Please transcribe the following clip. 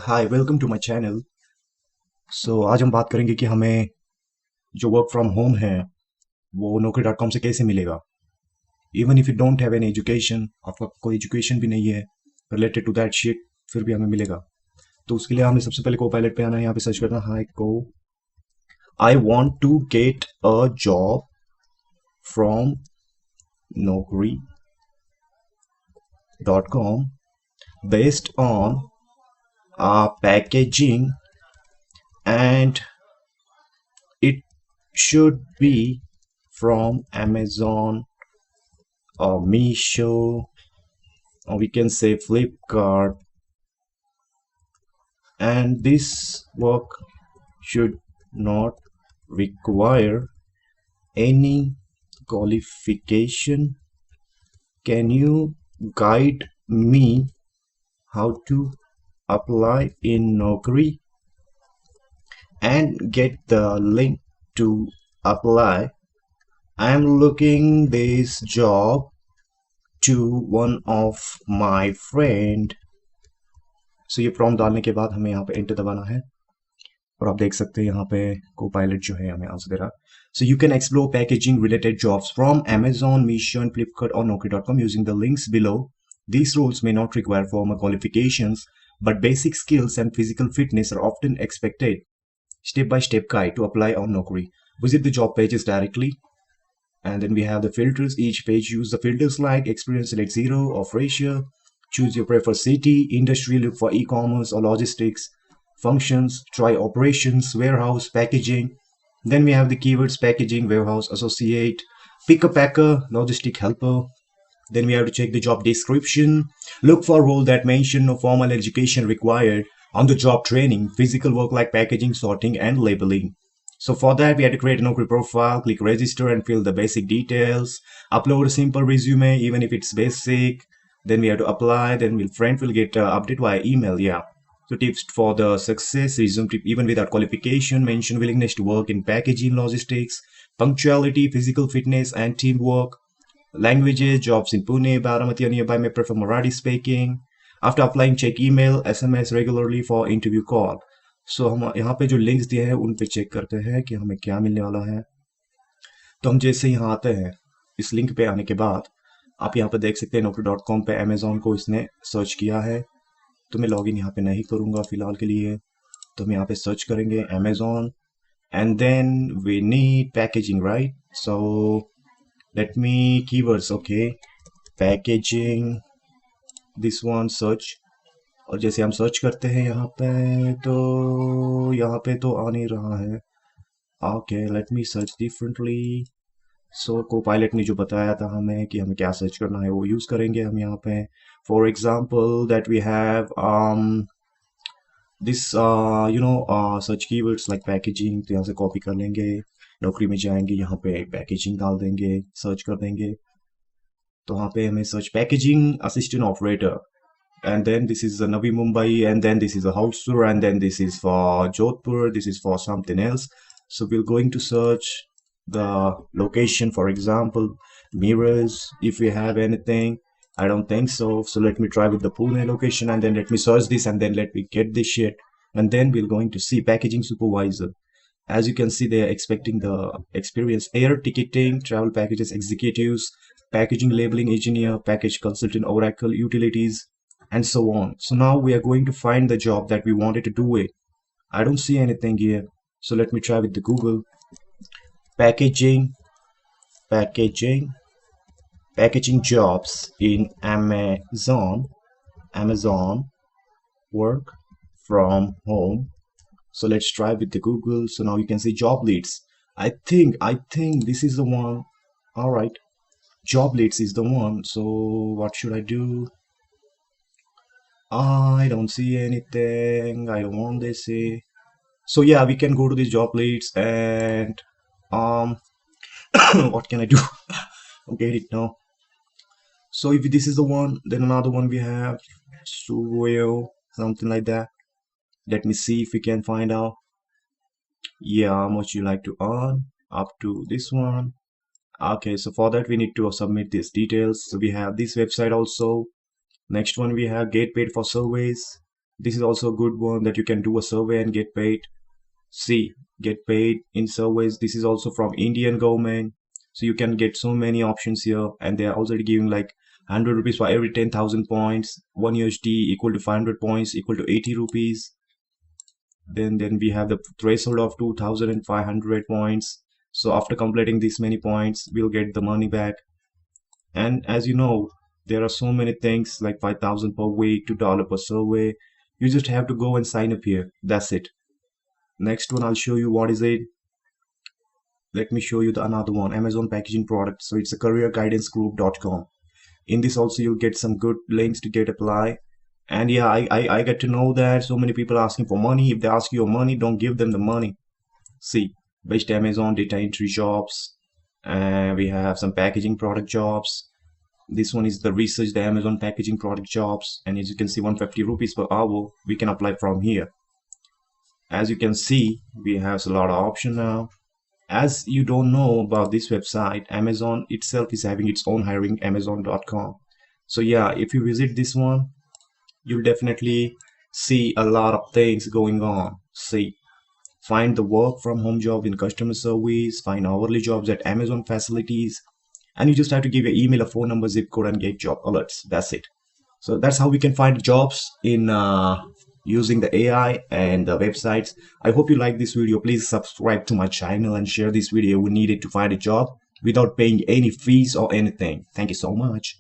Hi welcome to my channel. आज हम बात करेंगे कि हमें जो वर्क फ्रॉम होम है वो naukri.com से कैसे मिलेगा। Even if you don't have any education, आपका कोई एजुकेशन भी नहीं है रिलेटेड टू दैट शिट, फिर भी हमें मिलेगा। तो उसके लिए हमें सबसे पहले को पायलट पे आना है, यहाँ पे सर्च करना हाई को I want to get a job from naukri.com based on packaging, and it should be from Amazon or Meesho, or we can say Flipkart, and this work should not require any qualification. Can you guide me how to apply in Naukri and get the link to apply? I'm looking this job to one of my friend. ये prompt डालने के बाद हमें यहाँ पे enter दबाना है और आप देख सकते हैं यहाँ पे को पायलट जो है हमें आंसर दे रहा है। So you can explore packaging related jobs from Amazon, Meesho, and Flipkart or Naukri.com using the links below. These roles may not require formal qualifications, but basic skills and physical fitness are often expected. Step-by-step guide to apply on Naukri. Visit the job pages directly. And then we have the filters. Each page use the filters like experience, select 0 or fresher. Choose your preferred city, industry, look for e-commerce or logistics, functions, try operations, warehouse, packaging. Then we have the keywords packaging, warehouse, associate, picker, packer, logistic helper. Then we have to check the job description. Look for a role that mention no formal education required, on the job training, physical work like packaging, sorting, and labeling. So for that, we have to create a Naukri profile, click register and fill the basic details, upload a simple resume, even if it's basic. Then we have to apply, then friend will get update via email. Yeah. So tips for the success: resume tip even without qualification, mention willingness to work in packaging, logistics, punctuality, physical fitness, and teamwork. Languages, jobs in Pune, Baramati, or nearby may prefer Marathi speaking. After applying, check email, SMS regularly for interview call. So हम यहाँ पे जो links दिए हैं उन पे check करते हैं कि हमें क्या मिलने वाला है। तो हम जैसे यहाँ आते हैं, इस लिंक पे आने के बाद आप यहाँ पे देख सकते हैं naukri.com पे अमेजोन को इसने सर्च किया है। तो मैं लॉगिन यहाँ पे नहीं करूँगा फिलहाल के लिए। तो हम यहाँ पे सर्च करेंगे Amazon and then we need packaging, right? So let me keywords, okay, packaging, this one search. और जैसे हम सर्च करते हैं यहाँ पे तो आ नहीं रहा है। Okay, let me search differently. So Copilot ने जो बताया था हमें कि हमें क्या सर्च करना है वो यूज़ करेंगे हम यहाँ पे। For example that we have this search keywords like packaging. तो यहाँ से कॉपी कर लेंगे, नौकरी में जाएंगे, यहाँ पे पैकेजिंग डाल देंगे, सर्च कर देंगे। तो वहाँ पे हमें search packaging assistant operator, and then this is Navi Mumbai, and then this is a Howsur, and then this is for Jodhpur, this is for something else. So we're going to search the location, for example mirrors, if we have anything. I don't think so, so let me try with the Pune location, and then let me search this, and then let me get this shit, and then we're going to see packaging supervisor. As you can see, they are expecting the experience: air ticketing, travel packages executives, packaging labeling engineer, package consultant, Oracle, utilities, and so on. So now we are going to find the job that we wanted to do it. I don't see anything here, so let me try with the Google. Packaging jobs in Amazon work from home. So let's try with the Google. So now you can see job leads. I think this is the one. All right, job leads is the one. So what should I do? I don't see anything. I don't want this. So yeah, we can go to the job leads and what can I do? Get it now. So if this is the one, then another one we have Suyo, something like that. Let me see if we can find out. Yeah, how much you like to earn up to this one. Okay, so for that we need to submit these details. So we have this website also. Next one we have get paid for surveys. This is also a good one that you can do a survey and get paid. See, get paid in surveys. This is also from Indian government. So you can get so many options here, and they are already giving like 100 rupees for every 10,000 points. 1 USD equal to 500 points equal to 80 rupees. Then we have the threshold of 2,500 points. So after completing this many points, we'll get the money back. And as you know, there are so many things like 5,000 per week, $2 per survey. You just have to go and sign up here. That's it. Next one, I'll show you what is it. Let me show you the another one, Amazon packaging product. So it's a careerguidancegroup.com. In this also you'll get some good links to get apply. And yeah, I get to know that so many people are asking for money. If they ask you for money, don't give them the money. See, best Amazon data entry jobs. We have some packaging product jobs. This one is the research the Amazon packaging product jobs, and as you can see 150 rupees per hour we can apply from here. As you can see, we have a lot of option now. As you don't know about this website, Amazon itself is having its own hiring, amazon.com. So yeah, if you visit this one, you'll definitely see a lot of things going on. See, find the work from home job in customer service, find hourly jobs at Amazon facilities, and you just have to give your email, a phone number, zip code, and get job alerts. That's it. So that's how we can find jobs in using the AI and the websites. I hope you like this video. Please subscribe to my channel and share this video. We need it to find a job without paying any fees or anything. Thank you so much.